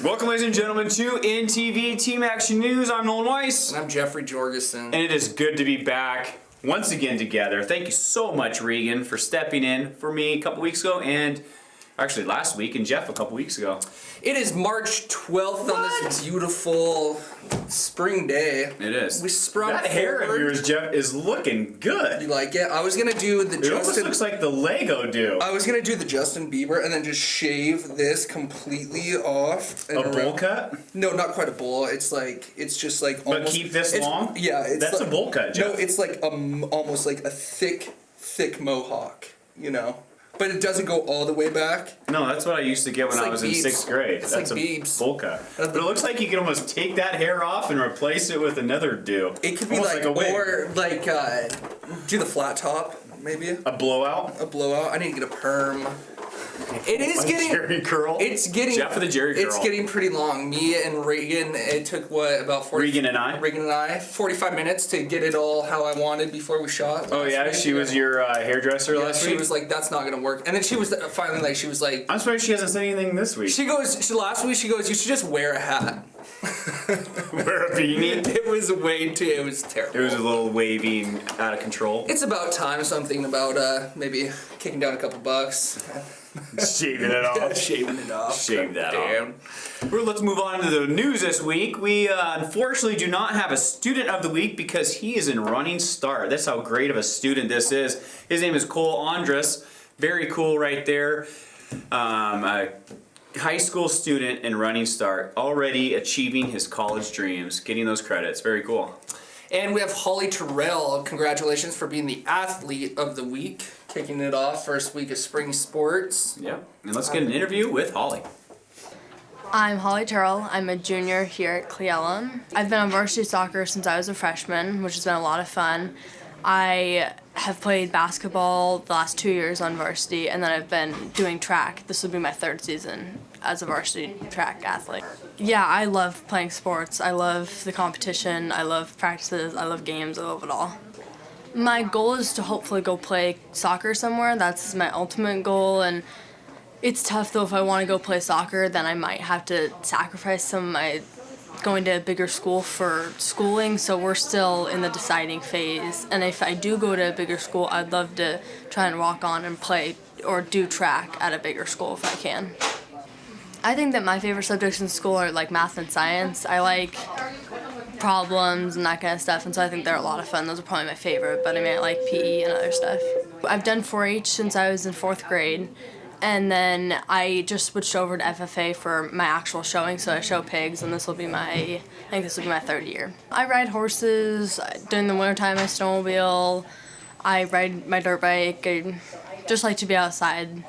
Welcome, ladies and gentlemen, to INTV Team Action News. I'm Nolan Weiss. And I'm Jeffrey Jorgensen. And it is good to be back once again together. Thank you so much, Regan, for stepping in for me a couple weeks ago, and actually last week, and Jeff a couple weeks ago. It is March 12th on this beautiful spring day. It is. We sprung That hair of yours, Jeff, is looking good. You like it? I was gonna do the It almost looks like the Lego do. I was gonna do the Justin Bieber and then just shave this completely off. A bowl cut? No, not quite a bowl. It's just like almost. But keep this long? Yeah, That's like, a bowl cut, Jeff. No, it's like almost like a thick mohawk. You know. But it doesn't go all the way back. No, that's what I used to get when I was in 6th grade. It's that's like a bowl cut. But it looks like you can almost take that hair off and replace it with another do. It could be almost like a wig. or like do the flat top maybe. A blowout? A blowout. I need to get a perm. It is getting Jerry curl. It's getting Jeff with the Jerry curl. It's getting pretty long. Me and Regan. It took about 40. Regan and I 45 minutes to get it all how I wanted before we shot. Oh yeah, she was your hairdresser last week. She was like, "That's not gonna work," and then she was finally like, she was like, I'm surprised she hasn't said anything this week. Last week she goes, "You should just wear a hat." Wear a beanie. It was way too. It was terrible. It was a little wavy and out of control. It's about time. So I'm thinking about maybe kicking down a couple bucks. Shaving it off. Shaving it off. Shave that off. Well, let's move on to the news this week. We unfortunately do not have a student of the week because he is in running start. That's how great of a student this is. His name is Cole Andrus. Very cool right there. A high school student in running start, already achieving his college dreams, getting those credits. Very cool. And we have Holly Terrell. Congratulations for being the athlete of the week, kicking it off first week of spring sports. Yeah, and let's get an interview with Holly. I'm Holly Terrell. I'm a junior here at Cleellum. I've been on varsity soccer since I was a freshman, which has been a lot of fun. I have played basketball the last 2 years on varsity, and then I've been doing track. This will be my 3rd season as a varsity track athlete. Yeah, I love playing sports. I love the competition. I love practices. I love games. I love it all. My goal is to hopefully go play soccer somewhere. That's my ultimate goal, and it's tough though. If I want to go play soccer, then I might have to sacrifice some of my going to a bigger school for schooling, so we're still in the deciding phase. And if I do go to a bigger school, I'd love to try and walk on and play or do track at a bigger school if I can. I think that my favorite subjects in school are like math and science. I like problems and that kind of stuff, and so I think they're a lot of fun. Those are probably my favorite, but I mean I like PE and other stuff. I've done 4-H since I was in 4th grade. And then I just switched over to FFA for my actual showing, so I show pigs, and I think this will be my 3rd year. I ride horses. During the wintertime I snowmobile. I ride my dirt bike. I just like to be outside,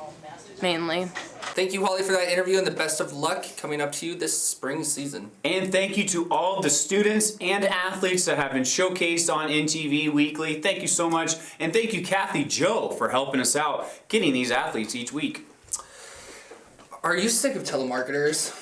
mainly. Thank you, Holly, for that interview, and the best of luck coming up to you this spring season. And thank you to all the students and athletes that have been showcased on INTV Weekly. Thank you so much. And thank you, Kathy Joe, for helping us out getting these athletes each week. Are you sick of telemarketers?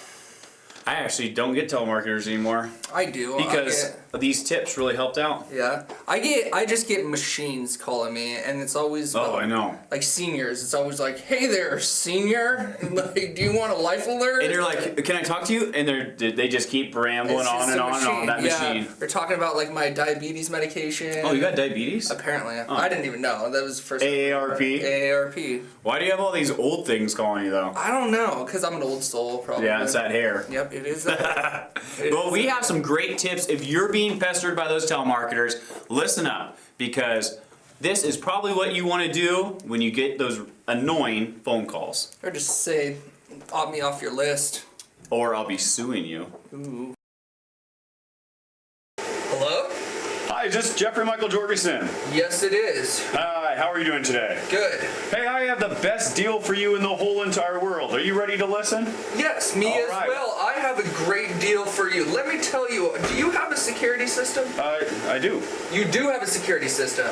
I actually don't get telemarketers anymore. I do. Because these tips really helped out. Yeah. I just get machines calling me, and it's always I know. Like seniors. It's always like, "Hey there, senior. Like, do you want a life alert?" And you're like, "Can I talk to you?" And they just keep rambling on and on that machine. They're talking about like my diabetes medication. Oh, you got diabetes? Apparently. Oh. I didn't even know. That was the first AARP? AARP. Why do you have all these old things calling you though? I don't know, because I'm an old soul probably. Yeah, it's that hair. Yep, it is that. Well, we have some great tips. If you're being pestered by those telemarketers, listen up, because this is probably what you want to do when you get those annoying phone calls. Or just say, opt me off your list. Or I'll be suing you. Ooh. Hello? Hi, is this Jeffrey Michael Jorgensen? Yes, it is. Hi, how are you doing today? Good. Hey, I have the best deal for you in the whole entire world. Are you ready to listen? Yes, me All as right. well. I have a great deal for you. Let me tell you, do you have a security system? I do. You do have a security system.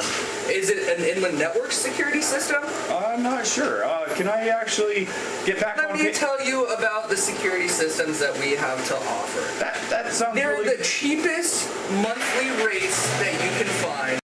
Is it an Inland Network security system? I'm not sure. Can I actually get back Let on me tell you about the security systems that we have to offer. That sounds They're really... the cheapest monthly rates that you can find.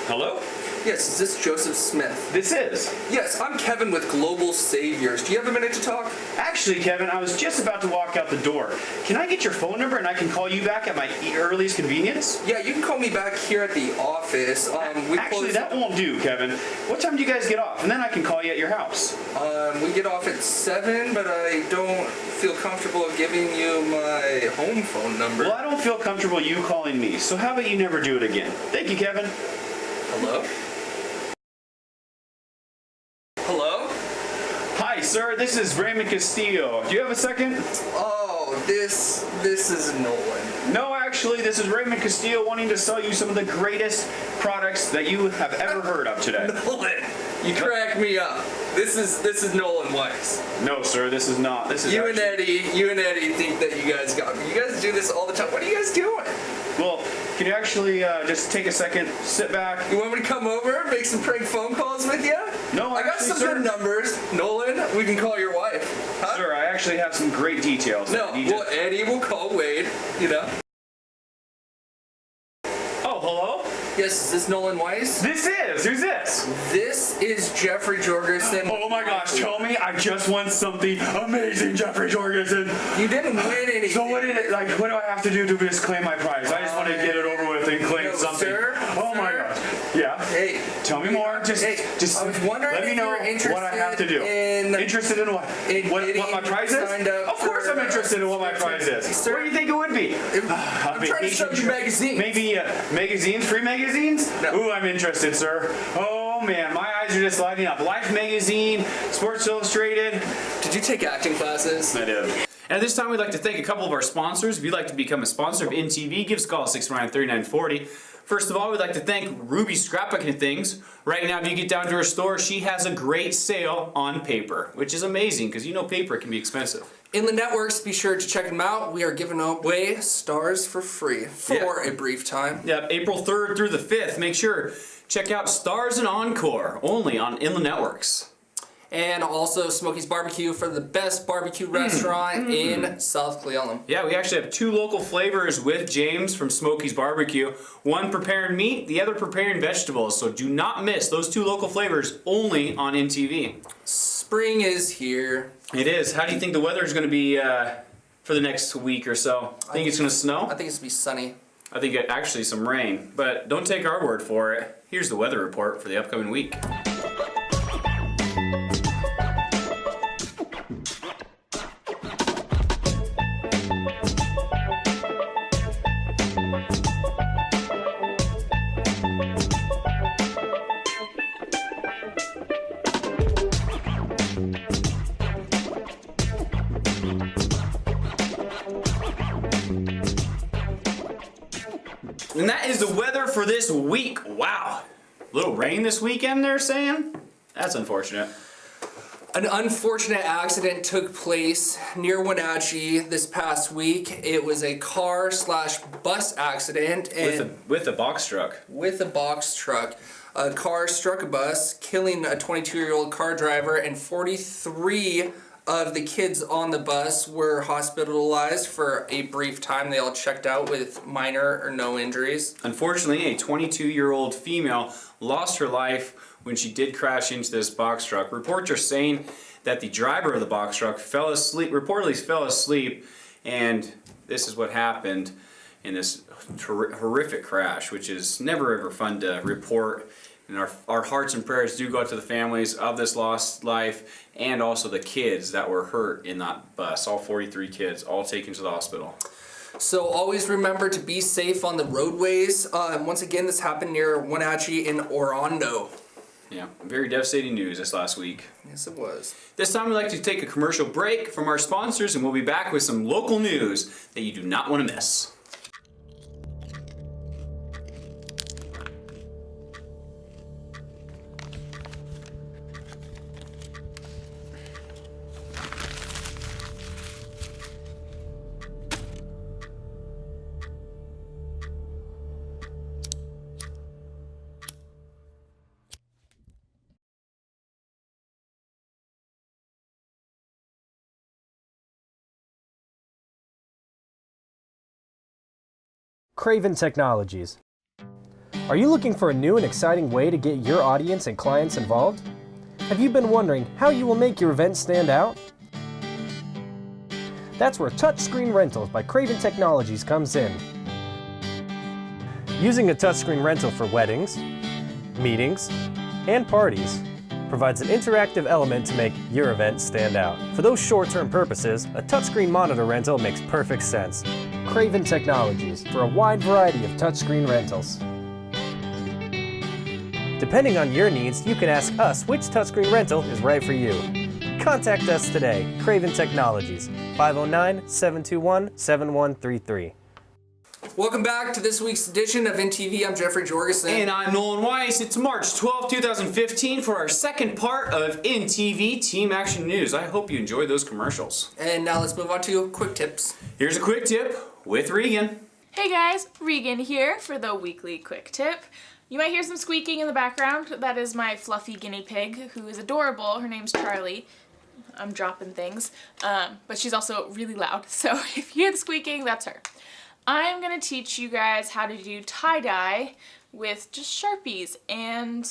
Hello? Yes, is this Joseph Smith? This is. Yes, I'm Kevin with Global Saviors. Do you have a minute to talk? Actually, Kevin, I was just about to walk out the door. Can I get your phone number and I can call you back at my earliest convenience? Yeah, you can call me back here at the office. Actually, that won't do, Kevin. What time do you guys get off? And then I can call you at your house. We get off at 7, but I don't feel comfortable giving you my home phone number. Well, I don't feel comfortable you calling me, so how about you never do it again? Thank you, Kevin. Hello? Hello? Hi, sir. This is Raymond Castillo. Do you have a second? Oh, this is Nolan. No, actually, this is Raymond Castillo wanting to sell you some of the greatest products that you have ever heard of today. Nolan, you crack me up. This is Nolan Weiss. No, sir, this is not. This is You and Eddie think that you guys got me. You guys do this all the time. What are you guys doing? Well, can you actually just take a second, sit back? You want me to come over, make some prank phone calls with you? No, I got actually, some sir. good numbers. Nolan, we can call your wife. Huh? Sir, I actually have some great details. No, well, Eddie will call Wade, you know. Oh, hello? Yes, is this Nolan Weiss? This is. Who's this? This is Jeffrey Jorgensen. Oh my gosh, tell me I just won something amazing, Jeffrey Jorgensen. You didn't win anything. So what do I have to do to just claim my prize? I just want to get it over with and claim No, something. sir, Oh my sir. gosh. Yeah. Hey, Tell me more. Just I was wondering let me if know you're interested what I have to do. Interested in what? in What getting my prize is? signed up Of course for, I'm interested in what my prize is. Sir, What do you think it would be? I'm trying to sell you magazines. Maybe magazines, free magazines? No. Ooh, I'm interested, sir. Oh man, my eyes are just lighting up. Life magazine, Sports Illustrated. Did you take acting classes? I did. And at this time, we'd like to thank a couple of our sponsors. If you'd like to become a sponsor of INTV, give us a call at 649-3940. First of all, we'd like to thank Ruby Scrapbooking Things. Right now, if you get down to her store, she has a great sale on paper, which is amazing because you know paper can be expensive. Inland Networks, be sure to check them out. We are giving away stars for free for a brief time. Yep, April 3rd through the 5th. Make sure, check out Stars and Encore, only on Inland Networks. And also Smokey's Barbecue for the best barbecue restaurant in South Cle Elum. Yeah, we actually have 2 local flavors with James from Smokey's Barbecue. One preparing meat, the other preparing vegetables. So do not miss those 2 local flavors only on NTV. Spring is here. It is. How do you think the weather is going to be for the next week or so? Think it's going to snow? I think it's going to be sunny. I think actually some rain. But don't take our word for it. Here's the weather report for the upcoming week. And that is the weather for this week. Wow. Little rain this weekend, they're saying? That's unfortunate. An unfortunate accident took place near Wenatchee this past week. It was a car/bus accident and With a box truck. with a box truck. A car struck a bus, killing a 22-year-old car driver, and 43 of the kids on the bus were hospitalized for a brief time. They all checked out with minor or no injuries. Unfortunately, a 22-year-old female lost her life when she did crash into this box truck. Reports are saying that the driver of the box truck reportedly fell asleep, and this is what happened in this horrific crash, which is never ever fun to report. And our hearts and prayers do go out to the families of this lost life and also the kids that were hurt in that bus. All 43 kids, all taken to the hospital. So always remember to be safe on the roadways. Once again, this happened near Wenatchee in Orondo. Yeah, very devastating news this last week. Yes, it was. This time we'd like to take a commercial break from our sponsors, and we'll be back with some local news that you do not want to miss. Craven Technologies. Are you looking for a new and exciting way to get your audience and clients involved? Have you been wondering how you will make your event stand out? That's where Touchscreen Rentals by Craven Technologies comes in. Using a touchscreen rental for weddings, meetings, and parties provides an interactive element to make your event stand out. For those short-term purposes, a touchscreen monitor rental makes perfect sense. Craven Technologies for a wide variety of touchscreen rentals. Depending on your needs, you can ask us which touchscreen rental is right for you. Contact us today, Craven Technologies, 509-721-7133. Welcome back to this week's edition of INTV. I'm Jeffrey Jorgensen. And I'm Nolan Weiss. It's March 12, 2015 for our second part of INTV Team Action News. I hope you enjoyed those commercials. And now let's move on to quick tips. Here's a quick tip with Regan. Hey guys, Regan here for the weekly quick tip. You might hear some squeaking in the background. That is my fluffy guinea pig, who is adorable. Her name's Charlie. I'm dropping things, but she's also really loud. So if you hear the squeaking, that's her. I'm gonna teach you guys how to do tie-dye with just Sharpies and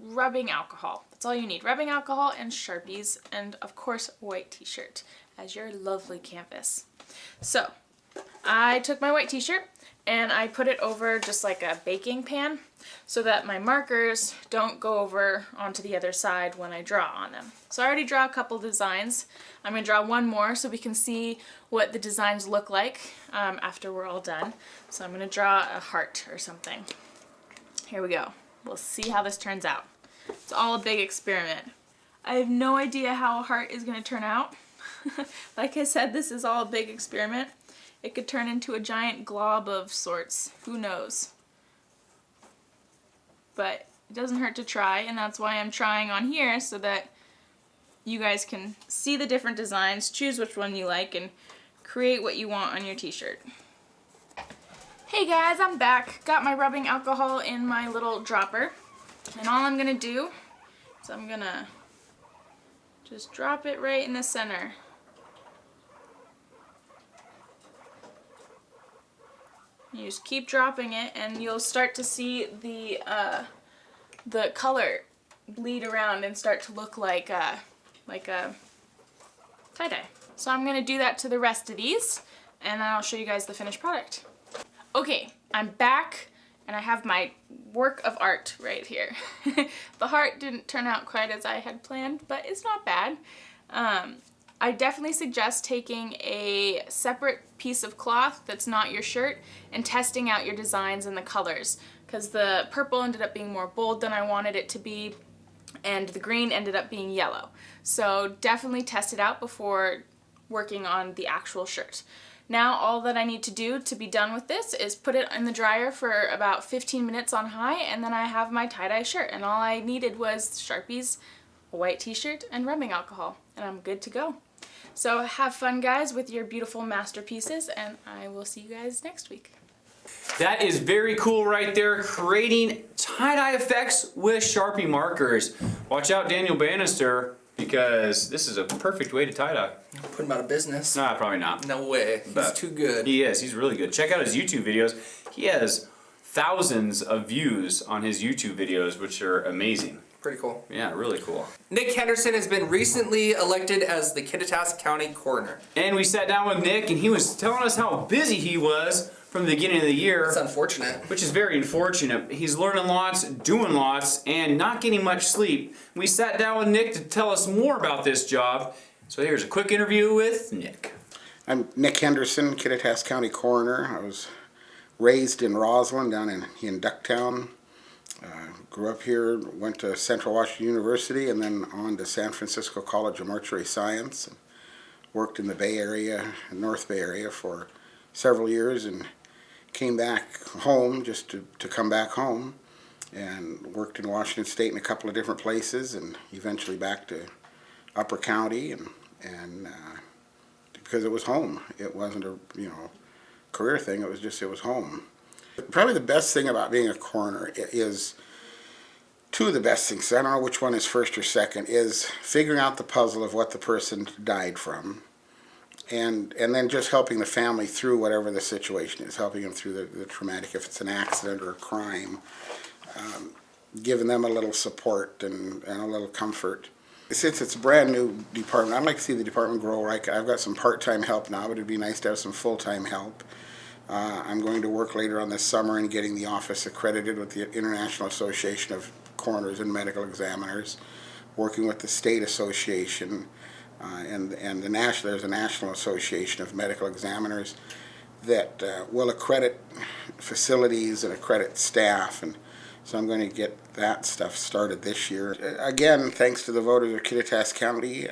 rubbing alcohol. That's all you need, rubbing alcohol and Sharpies, and of course a white t-shirt as your lovely canvas. So I took my white t-shirt and I put it over just like a baking pan so that my markers don't go over onto the other side when I draw on them. So I already draw a couple designs. I'm going to draw one more so we can see what the designs look like after we're all done. So I'm going to draw a heart or something. Here we go. We'll see how this turns out. It's all a big experiment. I have no idea how a heart is going to turn out. Like I said, this is all a big experiment. It could turn into a giant glob of sorts. Who knows? But it doesn't hurt to try, and that's why I'm trying on here so that you guys can see the different designs, choose which one you like, and create what you want on your t-shirt. Hey guys, I'm back. Got my rubbing alcohol in my little dropper. And all I'm gonna do is I'm gonna just drop it right in the center. You just keep dropping it and you'll start to see the color bleed around and start to look like a tie-dye. So I'm going to do that to the rest of these and then I'll show you guys the finished product. Okay, I'm back and I have my work of art right here. The heart didn't turn out quite as I had planned, but it's not bad. I definitely suggest taking a separate piece of cloth that's not your shirt and testing out your designs and the colors, because the purple ended up being more bold than I wanted it to be and the green ended up being yellow. So definitely test it out before working on the actual shirt. Now all that I need to do to be done with this is put it in the dryer for about 15 minutes on high, and then I have my tie-dye shirt, and all I needed was Sharpies, a white t-shirt, and rubbing alcohol, and I'm good to go. So have fun guys with your beautiful masterpieces, and I will see you guys next week. That is very cool right there, creating tie-dye effects with Sharpie markers. Watch out, Daniel Bannister, because this is a perfect way to tie-dye. Put him out of business. Nah, probably not. No way. He's too good. He is. He's really good. Check out his YouTube videos. He has thousands of views on his YouTube videos, which are amazing. Pretty cool. Yeah, really cool. Nick Henderson has been recently elected as the Kittitas County Coroner. And we sat down with Nick, and he was telling us how busy he was from the beginning of the year. It's unfortunate. Which is very unfortunate. He's learning lots, doing lots, and not getting much sleep. We sat down with Nick to tell us more about this job. So here's a quick interview with Nick. I'm Nick Henderson, Kittitas County Coroner. I was raised in Roslyn, down in Ducktown. Grew up here, went to Central Washington University, and then on to San Francisco College of Mortuary Science. And worked in the Bay Area, North Bay Area, for several years, and came back home just to come back home, and worked in Washington State in a couple of different places, and eventually back to Upper County, and because it was home. It wasn't a career thing. It was home. Probably the best thing about being a coroner is, two of the best things, I don't know which one is first or second, is figuring out the puzzle of what the person died from, and then just helping the family through whatever the situation is, helping them through the traumatic, if it's an accident or a crime, giving them a little support and a little comfort. Since it's a brand new department, I'd like to see the department grow. I've got some part-time help now, but it'd be nice to have some full-time help. I'm going to work later on this summer in getting the office accredited with the International Association of Coroners and Medical Examiners, working with the state association, and there's a National Association of Medical Examiners that will accredit facilities and accredit staff, and so I'm going to get that stuff started this year. Again, thanks to the voters of Kittitas County,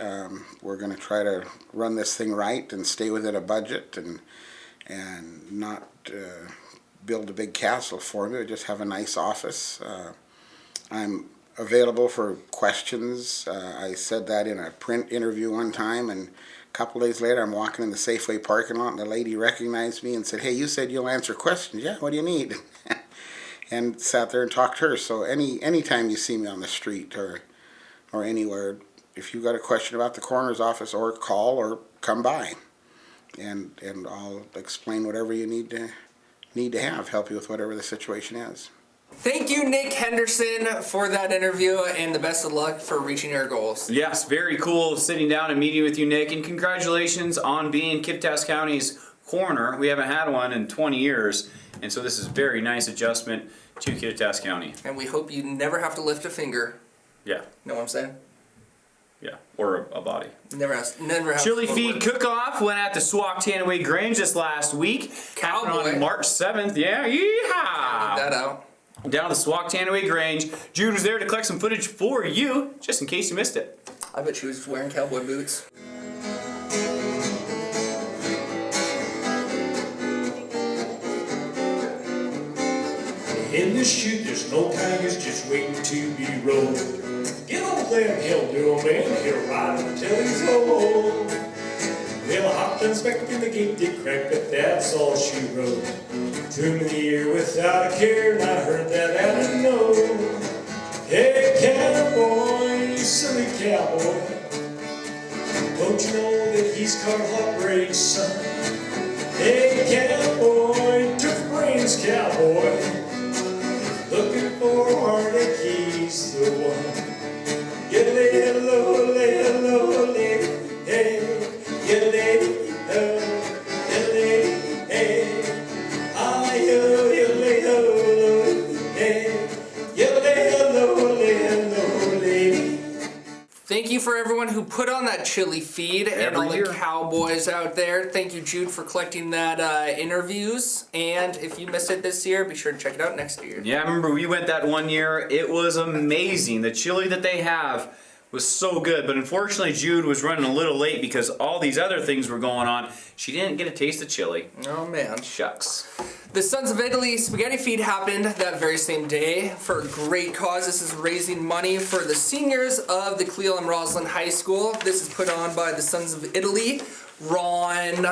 we're going to try to run this thing right and stay within a budget and not build a big castle for me, just have a nice office. I'm available for questions. I said that in a print interview one time, and a couple days later I'm walking in the Safeway parking lot and the lady recognized me and said, "Hey, you said you'll answer questions." "Yeah, what do you need?" And sat there and talked to her. So anytime you see me on the street or anywhere, if you've got a question about the coroner's office, or call or come by, and I'll explain whatever you need to help you with whatever the situation is. Thank you, Nick Henderson, for that interview, and the best of luck for reaching your goals. Yes, very cool sitting down and meeting with you, Nick, and congratulations on being Kittitas County's coroner. We haven't had one in 20 years, and so this is a very nice adjustment to Kittitas County. And we hope you never have to lift a finger. Yeah. Know what I'm saying? Yeah, or a body. Never have Chili to Feed Cook-Off went at the Swaktanaway Grange this last week. Happened Cowboy. on March 7th. Yeah, Leave yeehaw! that out. Down at the Swaktanaway Grange. Jude was there to collect some footage for you, just in case you missed it. I bet she was wearing cowboy boots. In the chute, there's no tigers just waiting to be rolled. Get on them, he'll do 'em in, he'll ride until he's old. Well, Hopkins back in the gate did crack, but that's all she wrote. Too many years without a care, and I heard that out of know. Hey, cowboy, you silly cowboy, don't you know that he's caught heartbreak, son? Hey, cowboy, took brains, cowboy, looking for a heartache, he's the one. You lay low, hey, you lay hey, ah, you lay low, hey, you lay low, lady. Thank you for everyone who put on that chili feed and Every all year. the cowboys out there. Thank you, Jude, for collecting that interviews. And if you missed it this year, be sure to check it out next year. Yeah, I remember we went that one year. It was amazing. The chili that they have was so good, but unfortunately Jude was running a little late because all these other things were going on. She didn't get a taste of chili. Oh, man. Shucks. The Sons of Italy Spaghetti Feed happened that very same day for a great cause. This is raising money for the seniors of the Cleveland Roslyn High School. This is put on by the Sons of Italy. Ron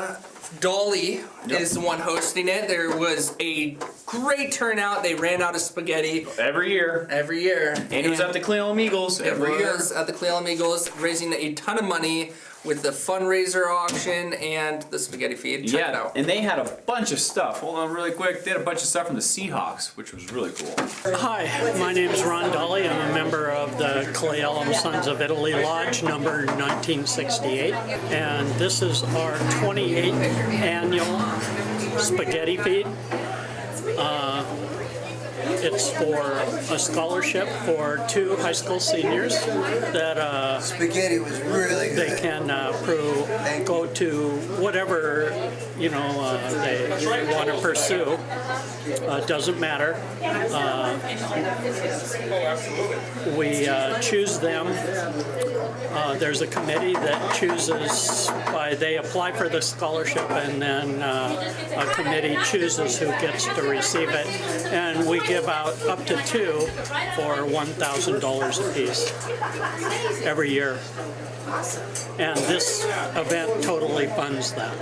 Dolly is the one hosting it. There was a great turnout. They ran out of spaghetti Every year. every year. And it was at the Cleveland Eagles every year. was at the Cleveland Eagles, raising a ton of money with the fundraiser auction and the spaghetti feed. Check it Yeah, out. and they had a bunch of stuff. Hold on really quick. They had a bunch of stuff from the Seahawks, which was really cool. Hi, my name is Ron Dolly. I'm a member of the Cleveland Sons of Italy Lodge, number 1968. And this is our 28th annual spaghetti feed. It's for a scholarship for 2 high school seniors that Spaghetti was really they good. can go to whatever they want to pursue. Doesn't matter. We choose them. There's a committee that chooses they apply for the scholarship, and then a committee chooses who gets to receive it, and we give out up to 2 for $1,000 apiece every year. And this event totally funds that.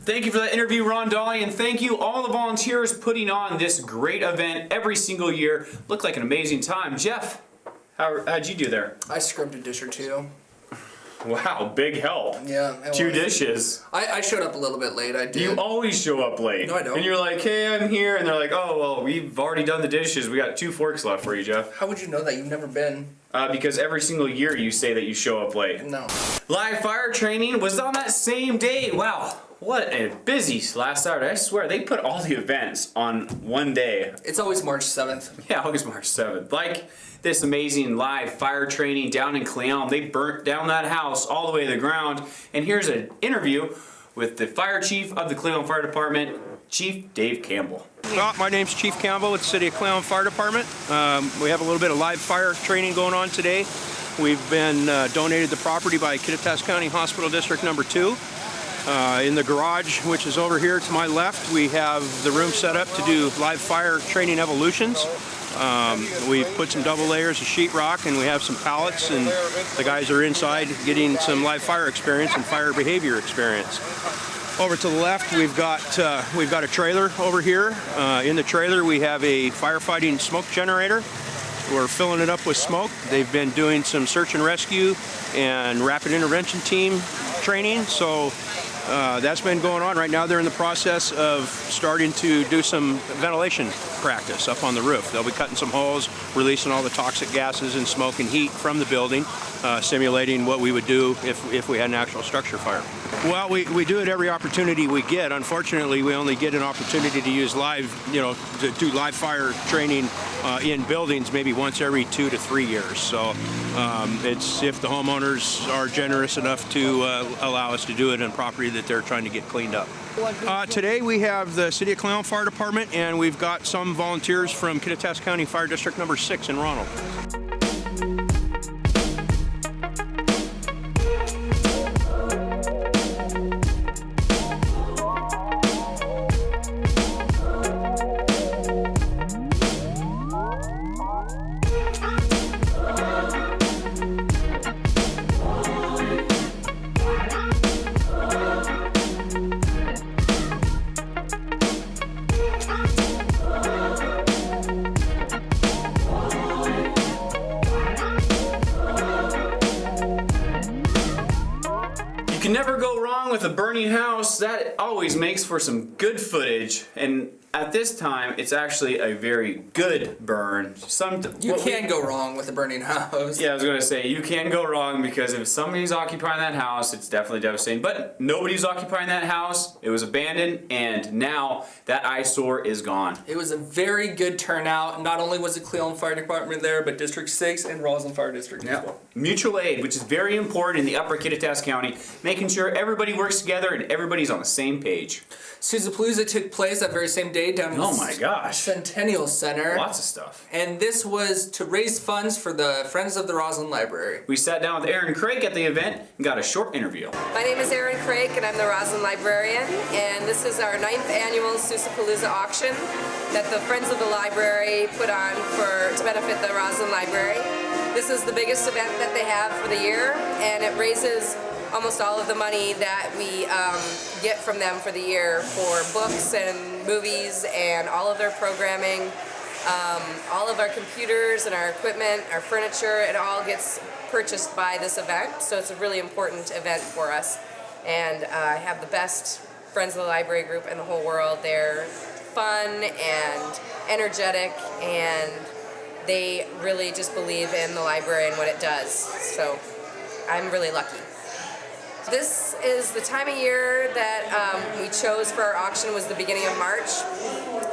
Thank you for that interview, Ron Dolly, and thank you all the volunteers putting on this great event every single year. Looked like an amazing time. Jeff, how'd you do there? I scrubbed a dish or two. Wow, big help. Yeah. it 2 was. dishes. I showed up a little bit late. I did. You always show up late. No, I don't. And you're like, hey, I'm here. And they're like, oh, well, we've already done the dishes. We got 2 forks left for you, Jeff. How would you know that? You've never been. Because every single year you say that you show up late. No. Live fire training was on that same day. Wow, what a busy last Saturday. I swear, they put all the events on one day. It's always March 7th. Yeah, August, March 7th. Like this amazing live fire training down in Cleon. They burnt down that house all the way to the ground. And here's an interview with the fire chief of the Cleon Fire Department, Chief Dave Campbell. Well, my name's Chief Campbell with the City of Cleon Fire Department. We have a little bit of live fire training going on today. We've been donated the property by Kittitas County Hospital District Number 2. In the garage, which is over here to my left, we have the room set up to do live fire training evolutions. We've put some double layers of sheetrock and we have some pallets, and the guys are inside getting some live fire experience and fire behavior experience. Over to the left, we've got a trailer over here. In the trailer, we have a firefighting smoke generator. We're filling it up with smoke. They've been doing some search and rescue and rapid intervention team training, so that's been going on. Right now they're in the process of starting to do some ventilation practice up on the roof. They'll be cutting some holes, releasing all the toxic gases and smoke and heat from the building, simulating what we would do if we had an actual structure fire. Well, we do it every opportunity we get. Unfortunately, we only get an opportunity to use live, to do live fire training in buildings maybe once every 2 to 3 years. So it's if the homeowners are generous enough to allow us to do it on property that they're trying to get cleaned up. Today we have the City of Cleon Fire Department, and we've got some volunteers from Kittitas County Fire District Number 6 in Ronald. You can never go wrong with a burning house. That always makes for some good footage. And at this time, it's actually a very good burn. You can go wrong with a burning house. Yeah, I was going to say, you can go wrong because if somebody's occupying that house, it's definitely devastating. But nobody's occupying that house. It was abandoned, and now that eyesore is gone. It was a very good turnout. Not only was the Cleon Fire Department there, but District 6 and Roslyn Fire District as well. Mutual aid, which is very important in the upper Kittitas County, making sure everybody works together and everybody's on the same page. Susapalooza took place that very same day down in Oh my gosh. Centennial Center. Lots of stuff. And this was to raise funds for the Friends of the Roslyn Library. We sat down with Aaron Craig at the event and got a short interview. My name is Erin Craig and I'm the Roslyn Librarian, and this is our 9th annual Susapalooza auction that the Friends of the Library put on to benefit the Roslyn Library. This is the biggest event that they have for the year, and it raises almost all of the money that we get from them for the year for books and movies and all of their programming, all of our computers and our equipment, our furniture. It all gets purchased by this event, so it's a really important event for us. And I have the best Friends of the Library group in the whole world. They're fun and energetic, and they really just believe in the library and what it does. So I'm really lucky. This is the time of year that we chose for our auction. Was the beginning of March,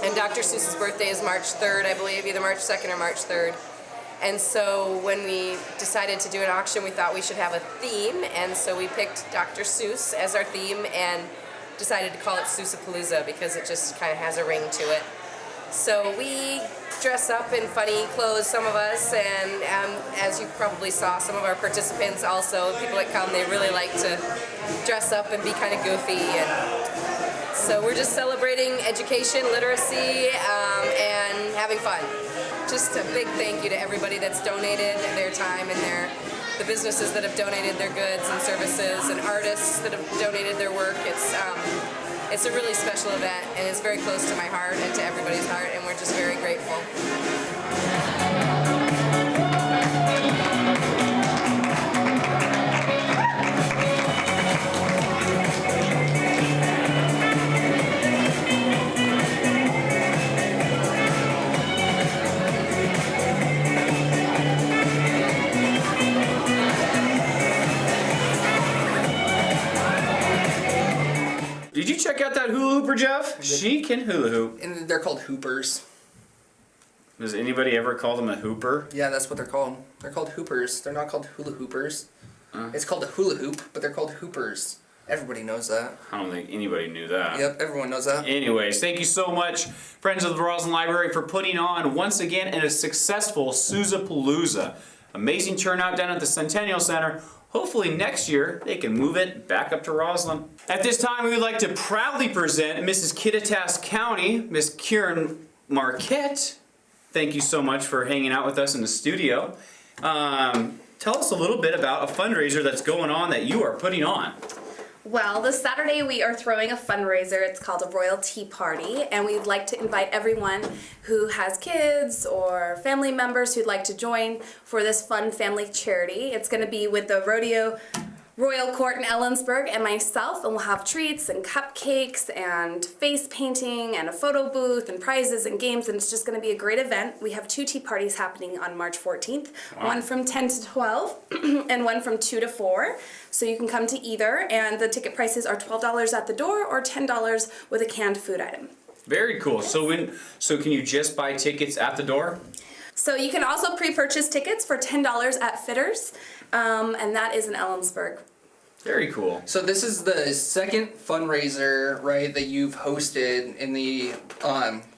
and Dr. Seuss's birthday is March 3rd, I believe, either March 2nd or March 3rd. And so when we decided to do an auction, we thought we should have a theme, and so we picked Dr. Seuss as our theme and decided to call it Susapalooza because it just kind of has a ring to it. So we dress up in funny clothes, some of us, and as you probably saw, some of our participants also, people that come, they really like to dress up and be kind of goofy. And so we're just celebrating education, literacy, and having fun. Just a big thank you to everybody that's donated their time and the businesses that have donated their goods and services, and artists that have donated their work. It's a really special event, and it's very close to my heart and to everybody's heart, and we're just very grateful. Did you check out that hula hooper, Jeff? She can hula hoop. And they're called hoopers. Does anybody ever call them a hooper? Yeah, that's what they're called. They're called hoopers. They're not called hula hoopers. It's called a hula hoop, but they're called hoopers. Everybody knows that. I don't think anybody knew that. Yep, everyone knows that. Anyways, thank you so much, friends of the Roslyn Library, for putting on, once again, a successful Sousa-Palooza. Amazing turnout down at the Centennial Center. Hopefully next year, they can move it back up to Roslyn. At this time, we would like to proudly present Mrs. Kittitas County, Miss Kieran Marquette. Thank you so much for hanging out with us in the studio. Tell us a little bit about a fundraiser that's going on that you are putting on. Well, this Saturday we are throwing a fundraiser. It's called a Royal Tea Party, and we'd like to invite everyone who has kids or family members who'd like to join for this fun family charity. It's going to be with the Royal Court in Ellensburg and myself, and we'll have treats and cupcakes and face painting and a photo booth and prizes and games, and it's just going to be a great event. We have 2 tea parties happening on March 14th, one from 10 to 12 and one from 2 to 4. So you can come to either, and the ticket prices are $12 at the door or $10 with a canned food item. Very cool. So can you just buy tickets at the door? So you can also pre-purchase tickets for $10 at Fitters, and that is in Ellensburg. Very cool. So this is the second fundraiser, right, that you've hosted in the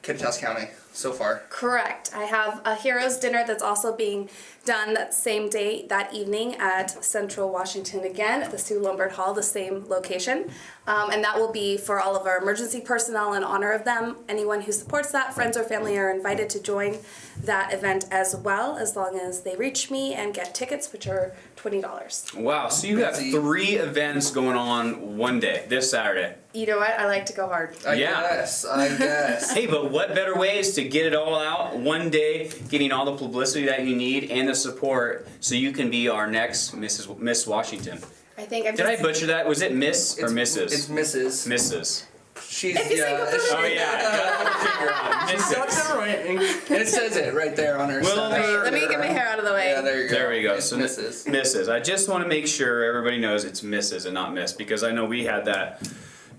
Kittitas County so far. Correct. I have a Heroes Dinner that's also being done that same day, that evening at Central Washington again, at the Sue Lombard Hall, the same location. And that will be for all of our emergency personnel in honor of them. Anyone who supports that, friends or family, are invited to join that event as well, as long as they reach me and get tickets, which are $20. Wow, so you have 3 events going on one day, this Saturday. You know what? I like to go hard. I guess. Hey, but what better ways to get it all out one day, getting all the publicity that you need and the support so you can be our next Miss Washington. I think I'm Did I butcher that? Was it Miss or Mrs.? It's Mrs. Mrs. She's, If you say Oh yeah, got to figure out. Mrs. And it says it right there on her side. Let me get my hair out of the way. Yeah, there you go. There we go. It's So Mrs. Mrs. I just want to make sure everybody knows it's Mrs. and not Miss, because I know we had that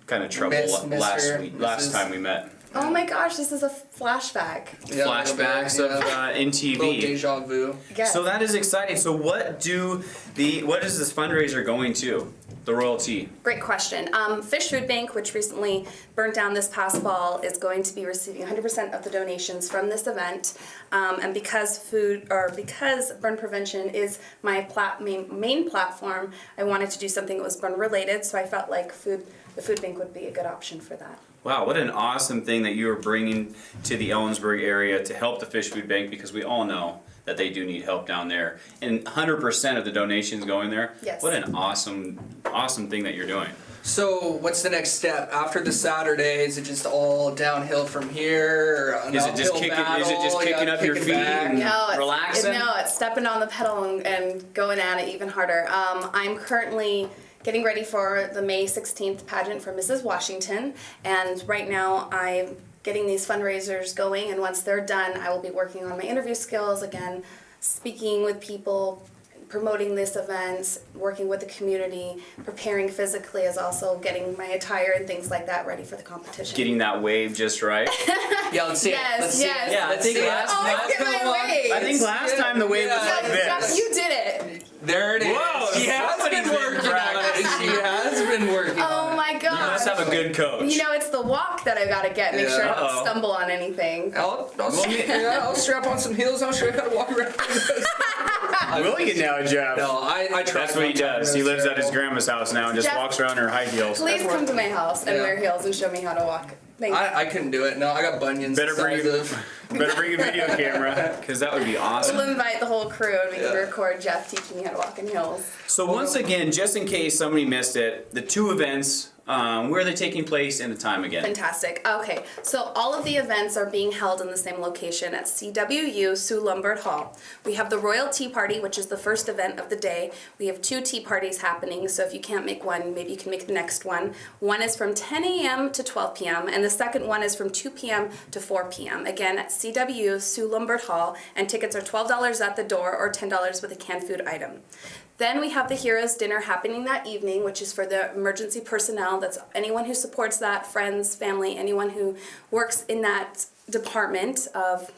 kind of trouble last time we met. Oh my gosh, this is a flashback. Yeah, Flashbacks of INTV. Little deja vu. Yes. So that is exciting. So what is this fundraiser going to? The Royal Tea. Great question. Fish Food Bank, which recently burnt down this past fall, is going to be receiving 100% of the donations from this event. And because burn prevention is my main platform, I wanted to do something that was burn related. So I felt like the food bank would be a good option for that. Wow, what an awesome thing that you are bringing to the Ellensburg area to help the Fish Food Bank, because we all know that they do need help down there. And 100% of the donations going there. Yes. What an awesome thing that you're doing. So what's the next step after the Saturday? Is it just all downhill from here? Or Is it just kicking up your feet and relaxing? It's stepping on the pedal and going at it even harder. I'm currently getting ready for the May 16th pageant for Mrs. Washington, and right now I'm getting these fundraisers going, and once they're done, I will be working on my interview skills again, speaking with people, promoting this event, working with the community, preparing physically, is also getting my attire and things like that ready for the competition. Getting that wave just right. Yeah, let's see it. Let's see it. Yeah, I think last time the wave was like this. Jeff, you did it. There it is. Whoa, She has been working on it. She has been working on it. Oh my gosh. You must have a good coach. You know, it's the walk that I've got to get. Make sure I don't stumble on anything. I'll strap on some heels. I'll show you how to walk around. Will you now, Jeff? No, I try. That's what he does. He lives at his grandma's house now and just Jeff, walks around in her high heels. Please come to my house and wear heels and show me how to walk. Thank you. I couldn't do it. No, I got bunions. Better bring a video camera, because that would be awesome. We'll invite the whole crew and we can record Jeff teaching me how to walk in heels. So once again, just in case somebody missed it, the 2 events, where are they taking place and the time again? Fantastic. Okay, so all of the events are being held in the same location at CWU Sue Lombard Hall. We have the Royal Tea Party, which is the first event of the day. We have 2 tea parties happening, so if you can't make one, maybe you can make the next one. One is from 10 a.m. to 12 p.m., and the second one is from 2 p.m. to 4 p.m. Again, at CWU Sue Lombard Hall, and tickets are $12 at the door or $10 with a canned food item. Then we have the Heroes Dinner happening that evening, which is for the emergency personnel. That's anyone who supports that, friends, family, anyone who works in that department of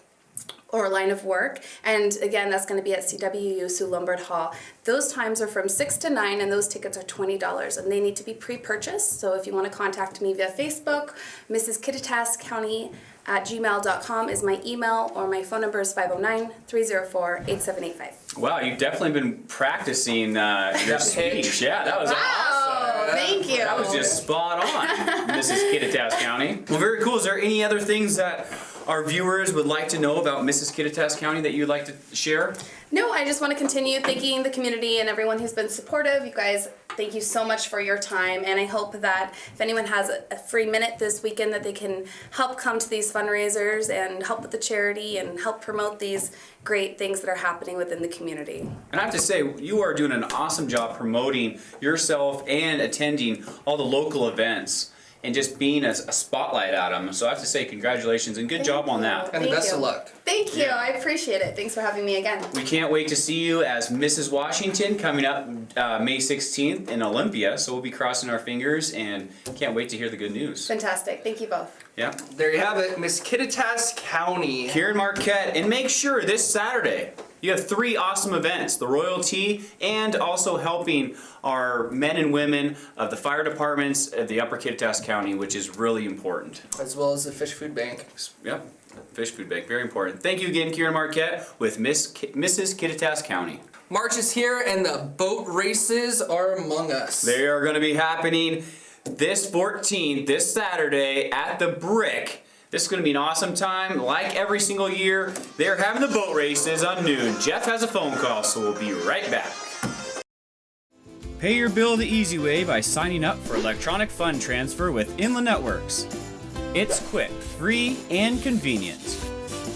or line of work. And again, that's going to be at CWU Sue Lombard Hall. Those times are from 6 to 9, and those tickets are $20, and they need to be pre-purchased. So if you want to contact me via Facebook, Mrs. Kittitas County @gmail.com is my email, or my phone number is 509-304-8785. Wow, you've definitely been practicing your speech. Yeah, that was awesome. Thank you. That was just spot on, Mrs. Kittitas County. Well, very cool. Is there any other things that our viewers would like to know about Mrs. Kittitas County that you'd like to share? No, I just want to continue thanking the community and everyone who's been supportive. You guys, thank you so much for your time, and I hope that if anyone has a free minute this weekend that they can help come to these fundraisers and help with the charity and help promote these great things that are happening within the community. And I have to say, you are doing an awesome job promoting yourself and attending all the local events and just being a spotlight at them. So I have to say congratulations and good job on that. And the best of luck. Thank you. Yeah. I appreciate it. Thanks for having me again. We can't wait to see you as Mrs. Washington coming up May 16th in Olympia. So we'll be crossing our fingers and can't wait to hear the good news. Fantastic. Thank you both. Yeah. There you have it, Miss Kittitas County. Kieran Marquette, and make sure this Saturday you have 3 awesome events, the Royal Tea, and also helping our men and women of the fire departments of the Upper Kittitas County, which is really important. As well as the Fish Food Bank. Yep, Fish Food Bank, very important. Thank you again, Kieran Marquette with Mrs. Kittitas County. March is here and the boat races are among us. They are going to be happening this 14th, this Saturday at the Brick. This is going to be an awesome time. Like every single year, they're having the boat races on noon. Jeff has a phone call, so we'll be right back. Pay your bill the easy way by signing up for electronic fund transfer with Inland Networks. It's quick, free, and convenient.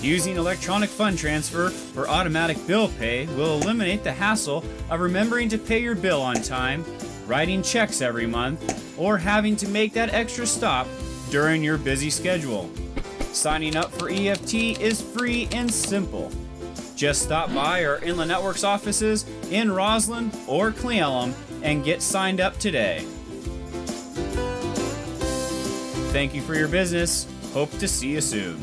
Using electronic fund transfer for automatic bill pay will eliminate the hassle of remembering to pay your bill on time, writing checks every month, or having to make that extra stop during your busy schedule. Signing up for EFT is free and simple. Just stop by our Inland Networks offices in Roslyn or Cle Elum and get signed up today. Thank you for your business. Hope to see you soon.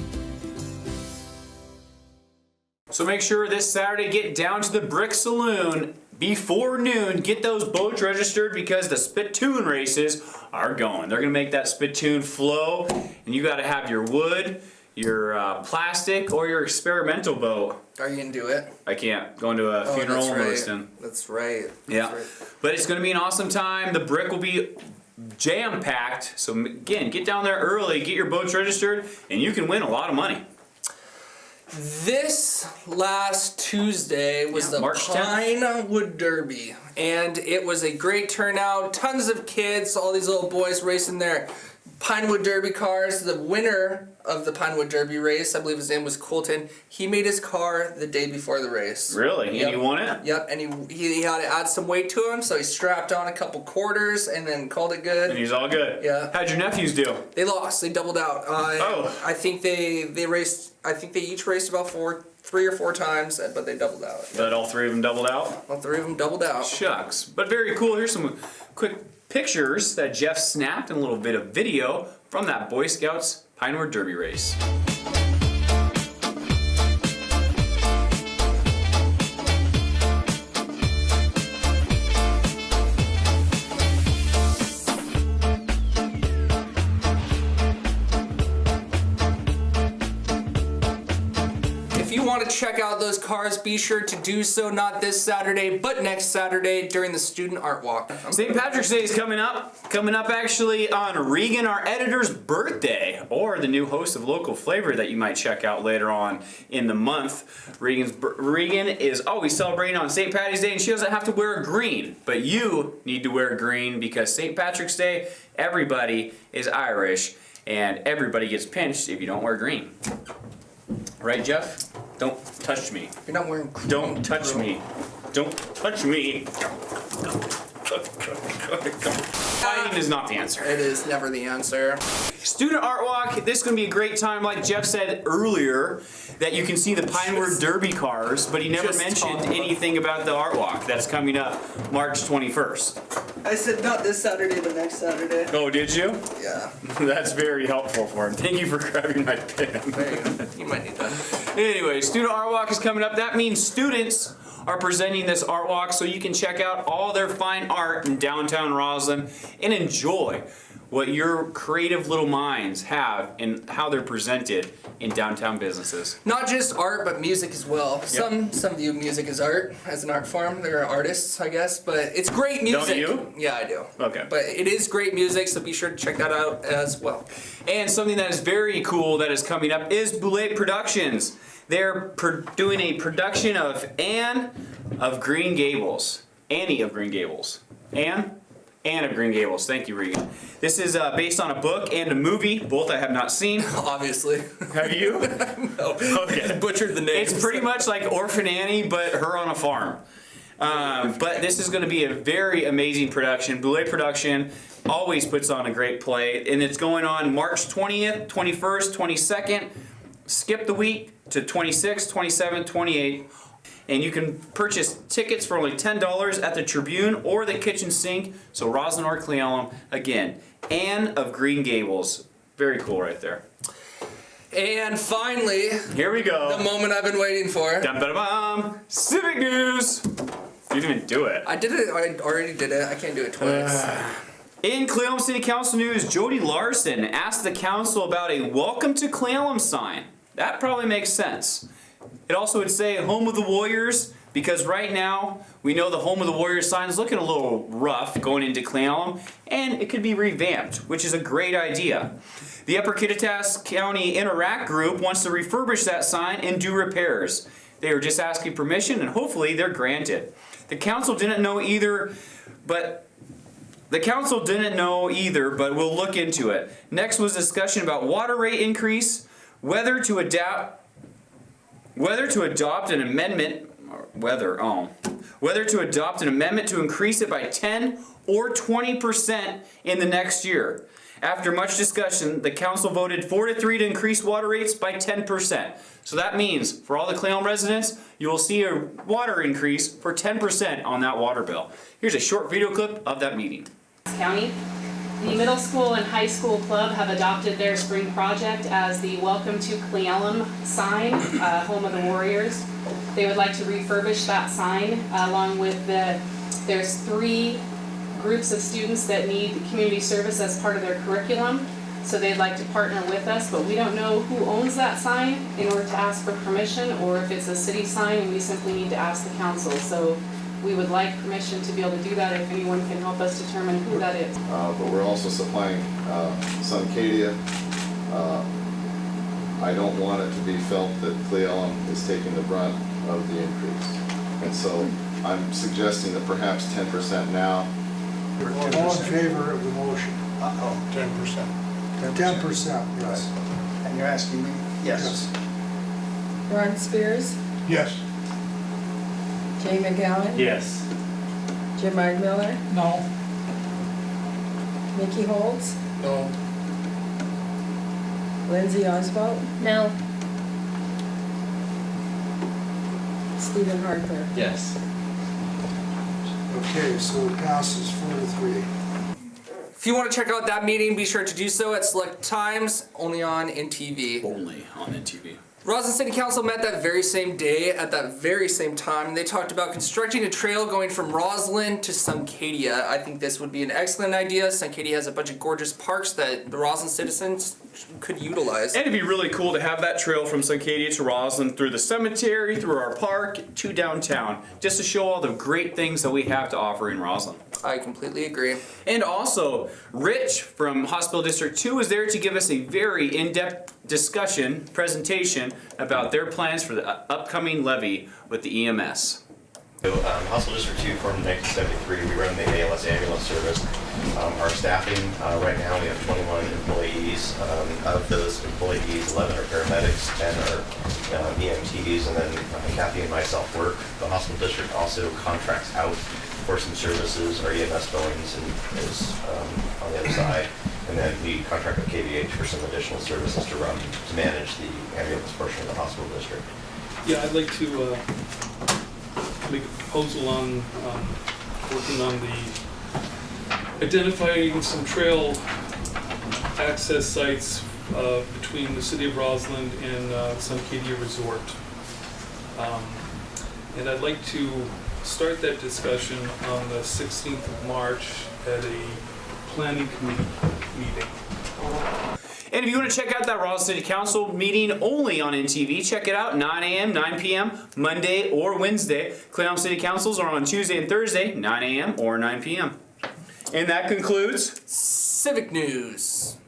So make sure this Saturday, get down to the Brick Saloon before noon. Get those boats registered because the spittoon races are going. They're going to make that spittoon flow, and you got to have your wood, your plastic, or your experimental boat. Are you going to do it? I can't. Going to a funeral in Lewiston. That's right. Yeah. But it's going to be an awesome time. The Brick will be jam-packed. So again, get down there early, get your boats registered, and you can win a lot of money. This last Tuesday was the March 10th. Pinewood Derby, and it was a great turnout. Tons of kids, all these little boys racing their Pinewood Derby cars. The winner of the Pinewood Derby race, I believe his name was Colton, he made his car the day before the race. Really? Yep. And you won it? Yep, and he had to add some weight to him, so he strapped on a couple quarters and then called it good. And he's all good. Yeah. How'd your nephews do? They lost. They doubled out. I think they raced. I think they each raced about 3 or 4 times, but they doubled out. But all 3 of them doubled out? All 3 of them doubled out. Shucks. But very cool. Here's some quick pictures that Jeff snapped and a little bit of video from that Boy Scouts Pinewood Derby race. If you want to check out those cars, be sure to do so not this Saturday, but next Saturday during the Student Art Walk. St. Patrick's Day is coming up actually on Regan, our editor's birthday, or the new host of Local Flavor that you might check out later on in the month. Regan is always celebrating on St. Patty's Day, and she doesn't have to wear green, but you need to wear green because St. Patrick's Day, everybody is Irish, and everybody gets pinched if you don't wear green. Right, Jeff? Don't touch me. You're not wearing green. Don't touch me. Don't touch me. Fighting is not the answer. It is never the answer. Student Art Walk, this is going to be a great time. Like Jeff said earlier, that you can see the Pinewood Derby cars, but he never mentioned anything about the Art Walk that's coming up March 21st. I said not this Saturday, the next Saturday. Oh, did you? Yeah. That's very helpful for him. Thank you for grabbing my pen. There you go. You might need that. Anyway, Student Art Walk is coming up. That means students are presenting this art walk so you can check out all their fine art in downtown Roslyn and enjoy what your creative little minds have and how they're presented in downtown businesses. Not just art, but music as well. Some view music as art, as an art form. They're artists, I guess, but it's great music. Don't you? Yeah, I do. Okay. But it is great music, so be sure to check that out as well. And something that is very cool that is coming up is Boulette Productions. They're doing a production of Anne of Green Gables. Annie of Green Gables. Anne of Green Gables. Thank you, Regan. This is based on a book and a movie. Both I have not seen. Obviously. Have you? No. Okay. Butchered the name. It's pretty much like Orphan Annie, but her on a farm. But this is going to be a very amazing production. Boulette Production always puts on a great play, and it's going on March 20th, 21st, 22nd. Skip the week to 26th, 27th, 28th. And you can purchase tickets for only $10 at the Tribune or the Kitchen Sink. So Roslyn or Cle Elum, again, Anne of Green Gables. Very cool right there. And finally, here we go. The moment I've been waiting for. Dum-ba-da-bum. Civic news. You didn't even do it. I did it. I already did it. I can't do it twice. In Cle Elum City Council news, Jody Larson asked the council about a "Welcome to Cle Elum" sign. That probably makes sense. It also would say "Home of the Warriors" because right now we know the "Home of the Warriors" sign is looking a little rough going into Cle Elum, and it could be revamped, which is a great idea. The Upper Kittitas County Interact Group wants to refurbish that sign and do repairs. They are just asking permission, and hopefully they're granted. The council didn't know either, but we'll look into it. Next was discussion about water rate increase, whether to adopt an amendment to increase it by 10 or 20% in the next year. After much discussion, the council voted 4-3 to increase water rates by 10%. So that means for all the Cle Elum residents, you will see a water increase for 10% on that water bill. Here's a short video clip of that meeting. County. The middle school and high school club have adopted their spring project as the "Welcome to Cle Elum" sign, "Home of the Warriors." They would like to refurbish that sign along with there's 3 groups of students that need community service as part of their curriculum. So they'd like to partner with us, but we don't know who owns that sign in order to ask for permission, or if it's a city sign and we simply need to ask the council. So we would like permission to be able to do that if anyone can help us determine who that is. But we're also supplying Suncadia. I don't want it to be felt that Cle Elum is taking the brunt of the increase. And so I'm suggesting that perhaps 10% now. All in favor of the motion? 10%. 10%, yes. And you're asking me? Yes. Ron Spears, Yes. Jay McGowan, Yes. Jim Miller, No. Mickey Holtz, No. Lindsay Oswald, No. Stephen Harper. Yes. Okay, so it passes 4-3. If you want to check out that meeting, be sure to do so at select times, only on INTV. Only on INTV. Roslyn City Council met that very same day at that very same time, and they talked about constructing a trail going from Roslyn to Suncadia. I think this would be an excellent idea. Suncadia has a bunch of gorgeous parks that the Roslyn citizens could utilize. And it'd be really cool to have that trail from Suncadia to Roslyn through the cemetery, through our park, to downtown, just to show all the great things that we have to offer in Roslyn. I completely agree. And also, Rich from Hospital District 2 is there to give us a very in-depth presentation about their plans for the upcoming levy with the EMS. So, Hospital District 2 formed in 1973. We run the ALS ambulance service. Our staffing right now, we have 21 employees. Of those employees, 11 are paramedics, 10 are EMTs, and then Kathy and myself work. The hospital district also contracts out for some services. Our EMS Billings is on the other side. And then we contract with KVH for some additional services to manage the ambulance portion of the hospital district. Yeah, I'd like to make a proposal on working on identifying some trail access sites between the city of Roslyn and Suncadia Resort. And I'd like to start that discussion on the 16th of March at a planning committee meeting. And if you want to check out that Roslyn City Council meeting only on INTV, check it out, 9 a.m., 9 p.m., Monday or Wednesday. Cle Elum City Councils are on Tuesday and Thursday, 9 a.m. or 9 p.m. And that concludes Civic News.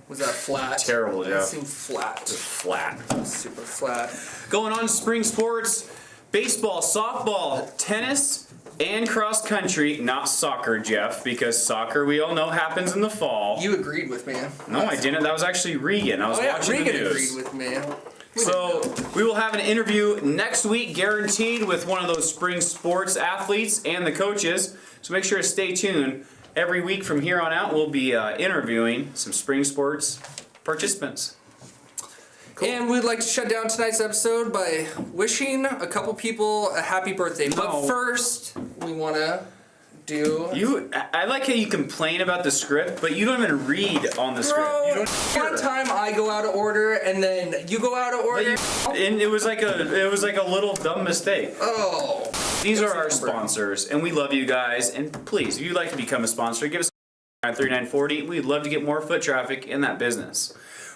Was that flat? Terrible, That Jeff. seemed flat. Just flat. Super flat. Going on to spring sports, baseball, softball, tennis, and cross country. Not soccer, Jeff, because soccer, we all know, happens in the fall. You agreed with me. No, I didn't. That was actually Regan. I was watching Regan the news. agreed with me. So we will have an interview next week, guaranteed, with one of those spring sports athletes and the coaches. So make sure to stay tuned. Every week from here on out, we'll be interviewing some spring sports participants. Cool. And we'd like to shut down tonight's episode by wishing a couple people a happy birthday. No. But first, we want to do... I like how you complain about the script, but you don't even read on the script. You don't one time I go out of order, and then you go out of order. And it was like a little dumb mistake. Oh. These are our sponsors, and we love you guys. And please, if you'd like to become a sponsor, give us a 3940. We'd love to get more foot traffic in that business.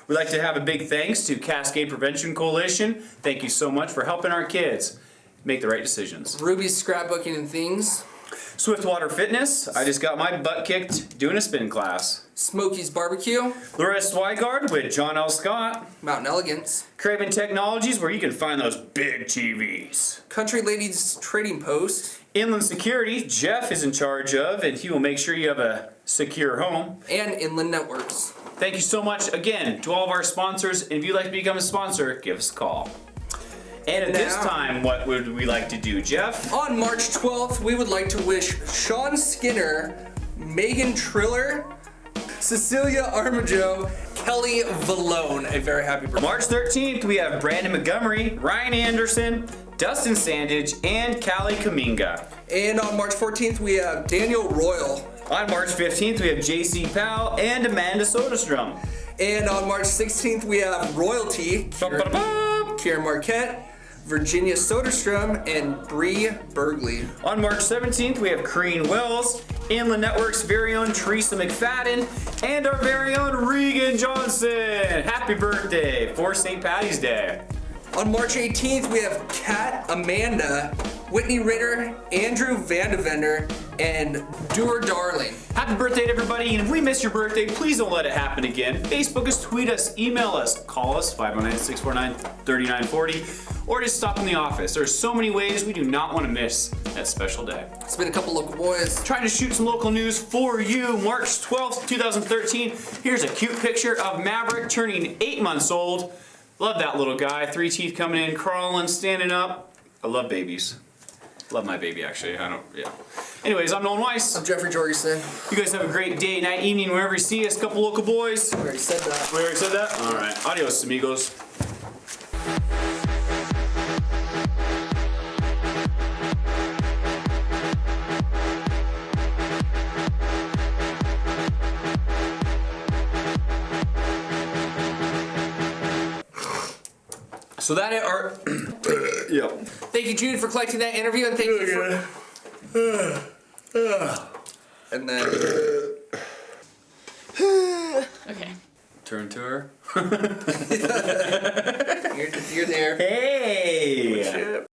We'd like to have a big thanks to Cascade Prevention Coalition. Thank you so much for helping our kids make the right decisions. Ruby's Scrapbooking and Things. Swiftwater Fitness. I just got my butt kicked doing a spin class. Smokey's Barbecue. Loretta Swigard with John L. Scott. Mountain Elegance. Craven Technologies, where you can find those big TVs. Country Ladies Trading Post. Inland Security, Jeff is in charge of, and he will make sure you have a secure home. And Inland Networks. Thank you so much again to all of our sponsors. And if you'd like to become a sponsor, give us a call. And at this time, what would we like to do, Jeff? On March 12th, we would like to wish Sean Skinner, Megan Triller, Cecilia Armajo, Kelly Vallone a very happy birthday. March 13th, we have Brandon Montgomery, Ryan Anderson, Dustin Sandage, and Callie Kaminga. And on March 14th, we have Daniel Royal. On March 15th, we have JC Powell and Amanda Soderstrom. And on March 16th, we have Royalty, Kieran Marquette, Virginia Soderstrom, and Bree Bergley. On March 17th, we have Corrine Wells, Inland Network's very own Teresa McFadden, and our very own Regan Johnson. Happy birthday for St. Patty's Day. On March 18th, we have Kat Amanda, Whitney Ritter, Andrew Vandevender, and Doer Darling. Happy birthday to everybody, and if we missed your birthday, please don't let it happen again. Facebook us, tweet us, email us, call us, 509-649-3940, or just stop in the office. There's so many ways we do not want to miss that special day. It's been a couple local boys. Trying to shoot some local news for you. March 12th, 2013. Here's a cute picture of Maverick turning 8 months old. Love that little guy. 3 teeth coming in, crawling, standing up. I love babies. Love my baby, actually. Anyways, I'm Nolan Weiss. I'm Jeffrey Jorgensen. You guys have a great day, night, evening, wherever you see us. Couple local boys. We already said that. We already said that? All right. Adios, amigos. So that are yeah. Thank you, Jude, for collecting that interview, and thank you for. And then. Okay. Turn to her. You're there. Hey.